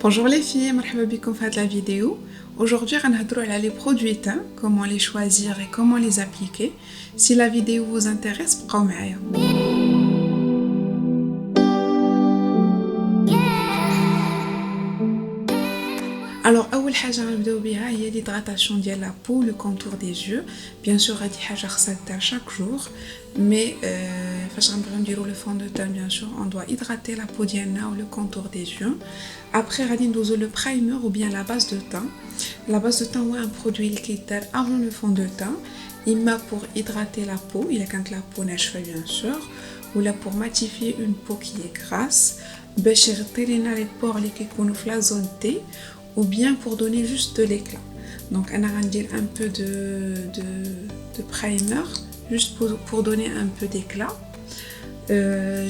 Bonjour les filles, مرحبا بكم في هذه la vidéo. Aujourd'hui, on va parler des produits teints, comment les choisir et comment les appliquer. Si la vidéo vous intéresse, بقاو معايا. Alors, أول حاجة غنبداو بها هي l'hydratation ديال la peau, le contour des yeux. Bien sûr, هذه حاجة خاصها دار chaque jour, mais فاش غنبغيو نديرو le fond de teint, bien sûr, on doit hydrater la peau ديالنا ou le contour des yeux. Après, غادي ندوزو le primer ou bien la base de teint. La base de teint هو un produit اللي كيدار avant le fond de teint, إما pour hydrater la peau, إلا كانت la peau ناشفة bien sûr, ou là pour matifier une peau qui est grasse, باش يغطي لينا les pores اللي كيكونوا في la zone T, ou bien pour donner juste de l'éclat. Donc on va dire un peu de primer juste pour donner un peu d'éclat.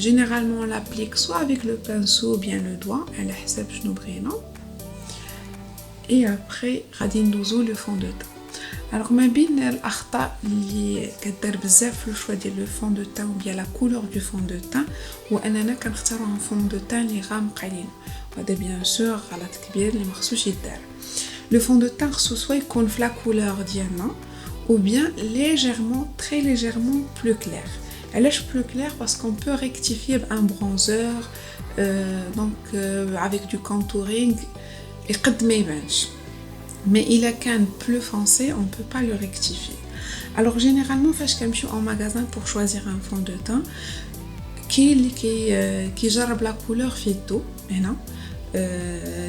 Généralement on l'applique soit avec le pinceau ou bien le doigt, على حسب شنو بغينا. Et après غادي ندوزو le fond de teint. Alors ما بين الاخطاء اللي كدار بزاف في الشوا ديال le fond de teint ou bien la couleur du fond de teint هو اننا كنختاروا un fond de teint اللي غامق علينا. وهذا bien sûr غلط كبير اللي ما خصوش يدار. Le fond de teint خصو سوا يكون في la couleur ديالنا ou bien légèrement, très légèrement plus clair. علاش plus clair? Parce qu'on peut rectifier un bronzer avec du contouring يقد ما يبانش. Mais il a qu'un plus foncé, on ne peut pas le rectifier. Alors généralement, فاش كنمشيو en magasin pour choisir un fond de teint, qui جرب la couleur في الضوء هنا.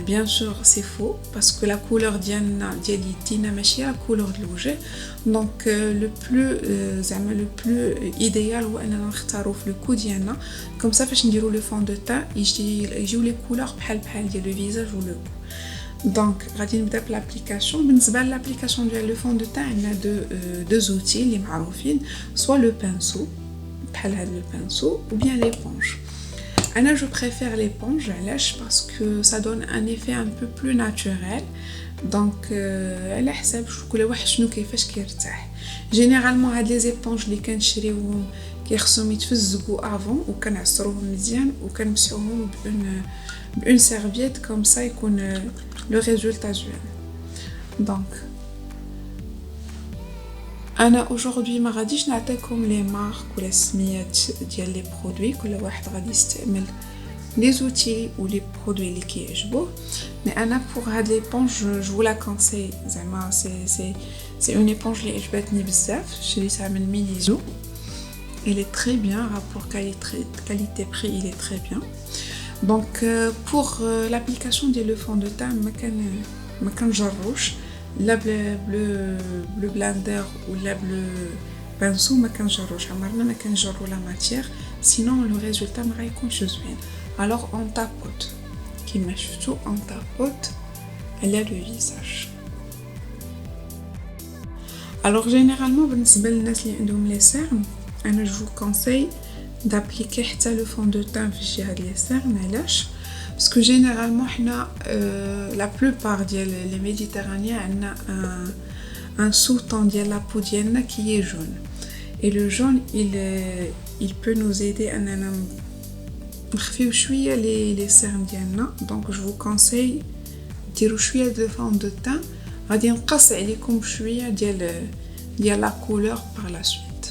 Bien sûr c'est faux parce que la couleur ديالي دينا ماشي la couleur de الوجه. Donc le plus idéal هو اننا نختارو في الكو ديالنا comme ça فاش نديرو le fond de teint يجيو les couleurs بحال ديال le visage ou le cou. Donc غادي نبدا بالابليكاسيون. بالنسبه للابليكاسيون ديال le fond de teint عندنا deux outils اللي معروفين, soit le pinceau بحال هذا le pinceau ou bien l'éponge. Anna, je préfère l'éponge parce que ça donne un effet un peu plus naturel. Donc, على حسب كل واحد شنو كيفاش كيرتاح. Généralement, هاد les éponges اللي كنشريوهم كيخصهم يتفزقوا avant وكنعصروهم مزيان وكنمسحوهم بune serviette comme ça يكون le résultat زوين. Donc انا aujourd'hui ما غاديش نعطيكم لي مارك ولا السميات ديال لي برودوي, كل واحد غادي يستعمل لي زوتي و لي برودوي اللي كيعجبوه. مي انا pour هاد ليبونج جو vous la conseille. زعما c'est une éponge اللي عجبتني بزاف, شريتها من مينيزو. elle est très bien, rapport qualité prix il est très bien. Donc pour l'application ديال le fond de teint ما كنجروش لا بلو بلاندر ولا بلو بانسو, ما كنجروش عمرنا ما كنجرو لا ماتير, سينون لو ريزولتا ما غيكونش زوين. alors on tapote كيما شفتوا on tapote على لو فيزاج. alors généralement بالنسبه للناس اللي عندهم لي سيرن انا جو كونساي d'appliquer حتى لو فون دو تان في شي هاد لي سيرن. علاش؟ parce que généralement la plupart des méditerranéens عندنا un sous-ton ديال la peau ديالنا qui est jaune, et le jaune il peut nous aider اننا نخفيو شويه les cernes ديالنا. donc je vous conseille ديروا شويه de fond de teint, غادي نقص عليكم شويه ديال la couleur par la suite.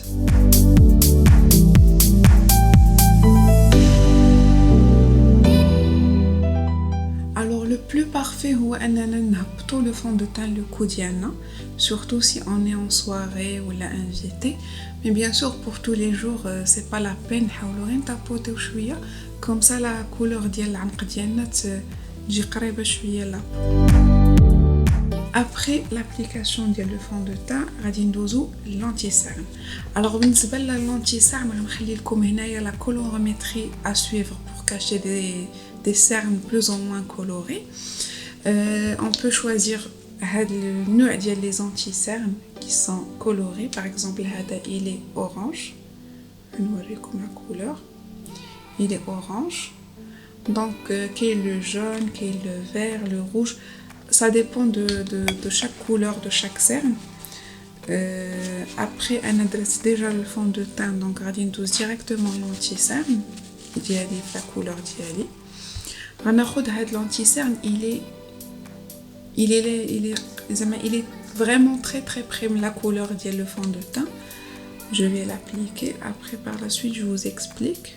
Le plus parfait هو اننا نهبطوا le fond de teint le cou ديالنا, surtout si on est en soirée ou la invité. mais bien sûr pour tous les jours c'est pas la peine, حاولوا غير نطابوطيو شويه comme ça la couleur ديال العنق ديالنا تجي قريبه شويه لا. après l'application ديال le fond de teint غادي ندوزو l'anti cerne. alors بالنسبه للانتي سيرن غنخلي لكم هنايا la colorimétrie à suivre pour cacher des cernes plus ou moins colorées. On peut choisir le نوع ديال les anti-cernes qui sont colorés. par exemple هذا il est orange, نوريكم la couleur, il est orange. donc quel est le jaune, quel est le vert, le rouge, ça dépend de chaque couleur de chaque cerne. après on adresse déjà le fond de teint, donc غادي ندوز directement l'anti-cerne ديالي la couleur ديالي. غناخد هاد l'anti-cerne il est vraiment très très près de la couleur de le fond de teint. Je vais l'appliquer, après par la suite je vous explique.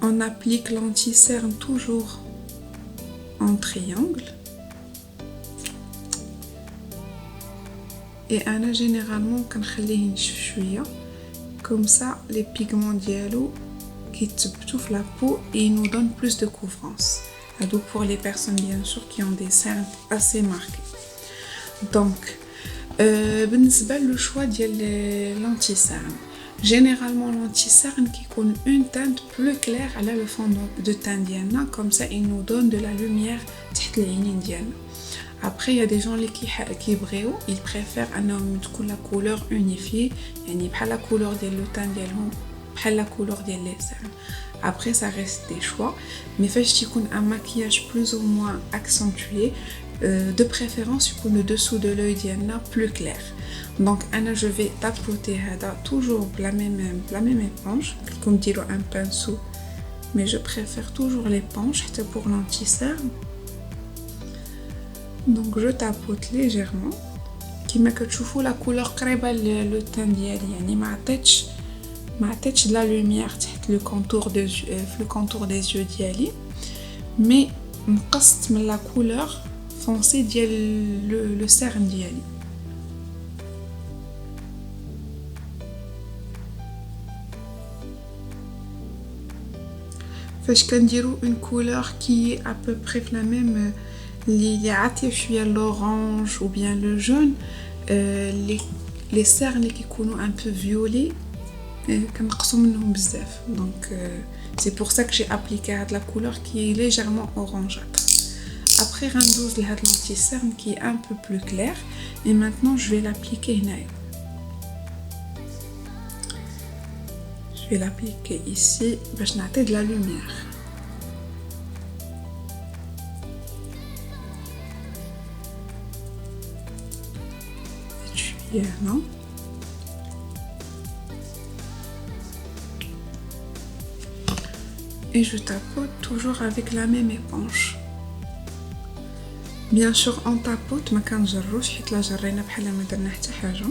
On applique l'anti-cerne toujours en triangle. Et أنا généralement كنخليه ينشف شوية comme ça les pigments ديالو كيتثبتوا في la peau et ils nous donnent plus de couvrance. Donc pour les personnes bien sûr qui ont des cernes assez marquées. Donc بالنسبة للشوا ديال l'anti-cerne. Généralement l'anti-cerne qui connaît une teinte plus claire à le fond de teint ديالنا, comme ça il nous donne de la lumière تحت العينين ديالنا. Après il y a des gens qui bréo, ils préfèrent انهم تكون la couleur unifiée, يعني بحال la couleur ديال le teint ديالهم بحال la couleur ديال les cernes. Après ça reste des choix, mais فاش يكون un maquillage plus ou moins accentué, de préférence يكون le dessous de l'œil ديالنا plus clair. Donc je vais tapoter toujours la même éponge, comme dire un pinceau, mais je préfère toujours l'éponge pour l'anti-cerne. Donc je tapote légèrement كما كتشوفوا la couleur قريبه le teint ديالي, يعني ما عطيتش de la lumière تحت le contour des yeux ديالي, mais نقصت من la couleur foncée ديال le cerne ديالي. فاش كنديرو une couleur qui est à peu près la même, اللي عاطيه شويه l'orange ou bien le jaune, les cernes اللي كيكونوا un peu violets كنقصوا منهم بزاف. Donc c'est pour ça que j'ai appliqué la couleur qui est légèrement orangeâtre. Après غندوز لهاد l'anti-cerne qui est un peu plus clair, et maintenant je vais l'appliquer هنايا. Je vais l'appliquer ici باش نعطي de la lumière. Non. Et je tapote toujours avec la même éponge. Bien sûr on tapote, ما كنجروش حيت لا جرينا بحال ما درنا حتى حاجه.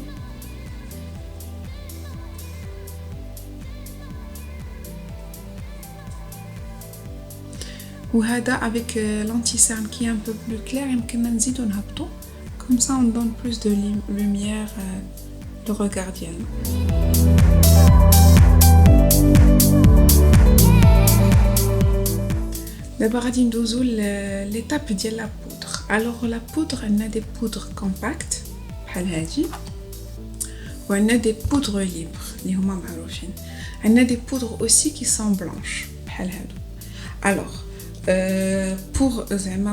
وهذا avec l'anti-cerne qui est un peu plus clair يمكننا نزيدو نهبطو, comme ça on donne plus de lumière le regard ديالنا. دابا غادي ندوزو l'étape ديال la poudre. Alors la poudre, on a des poudres compactes بحال هادي, وعندنا des poudres libres اللي هما معروفين. عندنا des poudres aussi qui sont blanches بحال هادو. Alors pour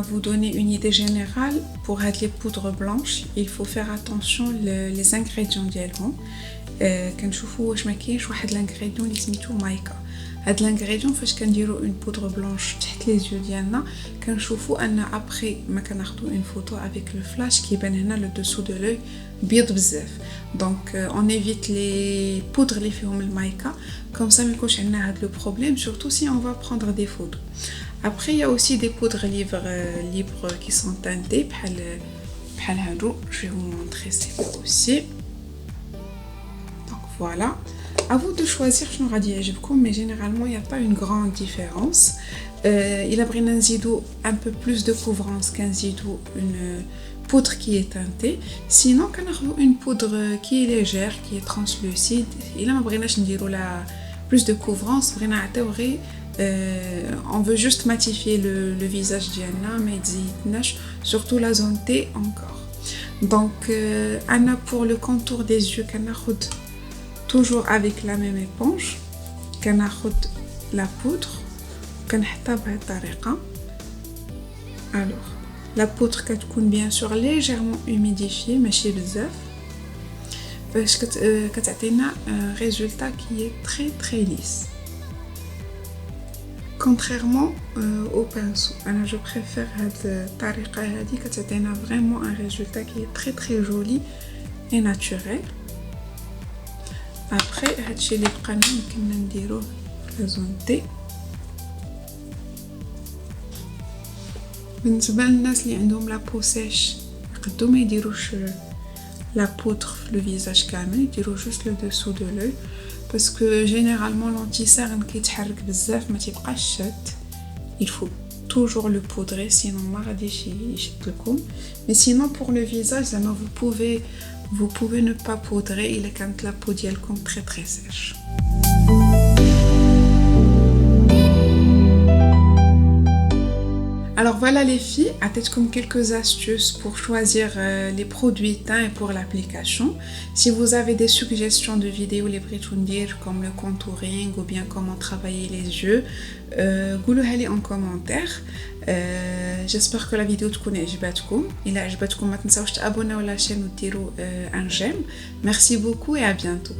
vous donner une idée générale, pour les poudres blanches, il faut faire attention les ingrédients ديالهم. كنشوفوا واش ما كاينش واحد l'ingrédient اللي سميتو مايكا. هاد l'ingrédient فاش كنديروا une poudre blanche تحت les yeux ديالنا, كنشوفوا ان après ما كناخذوا une photo avec le flash كيبان هنا le dessous de l'œil بيض بزاف. Donc on évite les poudres اللي فيهم المايكا, comme ça ما يكونش عندنا هاد le problème, surtout si on va prendre des photos. Après il y a aussi des poudres libres qui sont teintées بحال هادو. Je vais vous montrer celle-là aussi. Donc voilà, à vous de choisir شنو غادي يعجبكم, mais généralement il n'y a pas une grande différence. Il a بغينا نزيدو un peu plus de couvrance كنزيدو une poudre qui est teintée. Sinon كناخذو une poudre qui est légère, qui est translucide. إلا ما بغيناش نديرو la plus de couvrance, بغينا نعطيو غير on veut juste matifier le visage ديالنا, ما يتزيدناش surtout la zone T encore. Donc انا pour le contour des yeux كناخذ toujours avec la même éponge, كناخذ la poudre كنحطها بهذه الطريقه. Alors la poudre كتكون bien sûr légèrement humidifiée, ماشي بزاف, باش كتعطينا un résultat qui est très très lisse. Contrairement au pinceau, je préfère cette طريقة هذه, كتعطينا vraiment un résultat qui est très très joli et naturel. Après هادشي اللي بقى لنا يمكننا نديروه في la zone T. بالنسبة للناس اللي عندهم لا بو سيش يقدروا ما يديروش لا بودر في لو فيزاج كامل، يديروا جوست لو دوسو دو لوي باسكو جينيرالمون لونتي سيرن كيتحرك بزاف ما تيبقاش شاد. il faut toujours le poudrer sinon ما غاديش يشد لكم. mais sinon pour le visage زعما vous pouvez ne pas poudrer الا كانت لا بو ديالكم très très sèche. Alors voilà les filles, comme quelques astuces pour choisir les produits teints et pour l'application. Si vous avez des suggestions de vidéos les dire comme le contouring ou bien comment travailler les yeux, قولوها en commentaire. J'espère que la vidéo تكون عجبتكم. إلا عجبتكم ما تنساوش تابوناو la chaîne ou tirer un j'aime. Merci beaucoup et à bientôt.